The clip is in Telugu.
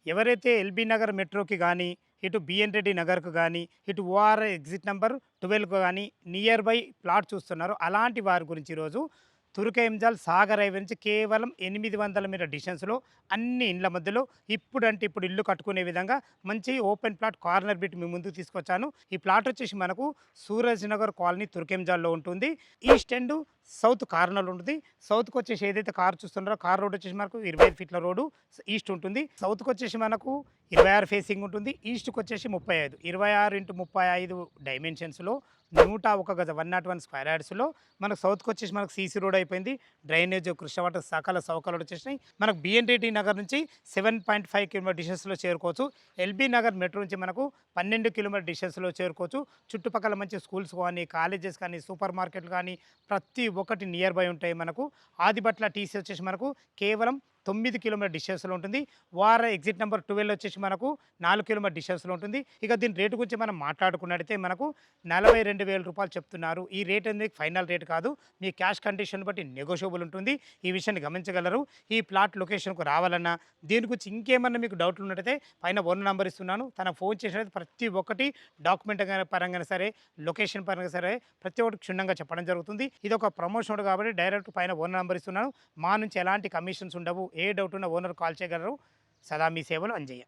ఎవరైతే ఎల్బీ నగర్ మెట్రోకి గానీ, ఇటు బిఎన్ రెడ్డి నగర్‌కు గానీ, ఇటు ఓఆర్ ఎగ్జిట్ నంబర్ 12కు గానీ నియర్ బై ప్లాట్ చూస్తున్నారో అలాంటి వారి గురించి ఈరోజు తుర్కెంజాల్ సాగర్ హైవే నుంచి కేవలం 800 మీటర్ల డిస్టెన్స్‌లో అన్ని ఇండ్ల మధ్యలో ఇప్పుడంటే ఇప్పుడు ఇల్లు కట్టుకునే విధంగా మంచి ఓపెన్ ప్లాట్ కార్నర్ బిట్ మీ ముందుకు తీసుకొచ్చాను. ఈ ప్లాట్ వచ్చేసి మనకు సూరజ్ నగర్ కాలనీ తుర్కెంజాల్‌లో ఉంటుంది. ఈస్ట్ ఎండ్, సౌత్ కార్నర్‌లో ఉంటుంది. సౌత్‌కొచ్చేసి ఏదైతే కార్ చూస్తున్నారో కార్ రోడ్ వచ్చేసి మనకు 25 ఫీట్ల రోడ్డు ఈస్ట్ ఉంటుంది. సౌత్‌కొచ్చేసి మనకు 26 ఫేసింగ్ ఉంటుంది. ఈస్ట్‌కొచ్చేసి 35. 26x35 డైమెన్షన్స్‌లో 101 గజం 101 స్క్వేర్ యార్డ్స్‌లో మనకు సౌత్‌కొచ్చేసి మనకు సీసీ రోడ్ అయిపోయింది. డ్రైనేజ్, కృష్ణ వాటర్ సకల సౌకర్యాలు వచ్చేసినాయి. మనకు బిఎన్ రెడ్డి నగర్ నుంచి 7.5 కిలోమీటర్ డిస్టెన్స్‌లో చేరుకోవచ్చు. ఎల్బీ నగర్ మెట్రో నుంచి మనకు 12 కిలోమీటర్ డిస్టెన్స్‌లో చేరుకోవచ్చు. చుట్టుపక్కల మంచి స్కూల్స్ కానీ, కాలేజెస్ కానీ, సూపర్ మార్కెట్లు కానీ ప్రతి ఒక్కటి నియర్ బై ఉంటాయి మనకు. ఆదిబట్ల టీసీ వచ్చేసి మనకు కేవలం 9 కిలోమీటర్ డిస్టెన్స్‌లో ఉంటుంది. వార ఎగ్జిట్ నంబర్ 12 వచ్చేసి మనకు 4 కిలోమీటర్ డిస్టెన్స్‌లో ఉంటుంది. ఇక దీని రేటు గురించి మనం మాట్లాడుకున్నట్టయితే మనకు రూ. 42,000 చెప్తున్నారు. ఈ రేట్ అనేది ఫైనల్ రేట్ కాదు. మీ క్యాష్ కండిషన్ బట్టి నెగోషియబుల్ ఉంటుంది. ఈ విషయాన్ని గమనించగలరు. ఈ ప్లాట్ లొకేషన్‌కు రావాలన్నా, దీని గురించి ఇంకేమన్నా మీకు డౌట్లు ఉన్నట్టయితే పైన ఓనర్ నంబర్ ఇస్తున్నాను. తనకు ఫోన్ చేసినట్లయితే ప్రతి ఒక్కటి డాక్యుమెంట్ పరంగానే సరే, లొకేషన్ పరంగా సరే ప్రతి ఒక్కటి క్షుణ్ణంగా చెప్పడం జరుగుతుంది. ఇది ఒక ప్రమోషన్ కాబట్టి డైరెక్ట్ పైన ఓనర్ నంబర్ ఇస్తున్నాను. మా నుంచి ఎలాంటి కమిషన్స్ ఉండవు. ఏ డౌట్ ఉన్నా ఓనర్ కాల్ చేయగలరు. సదా మీ సేవలు అంజయ్య.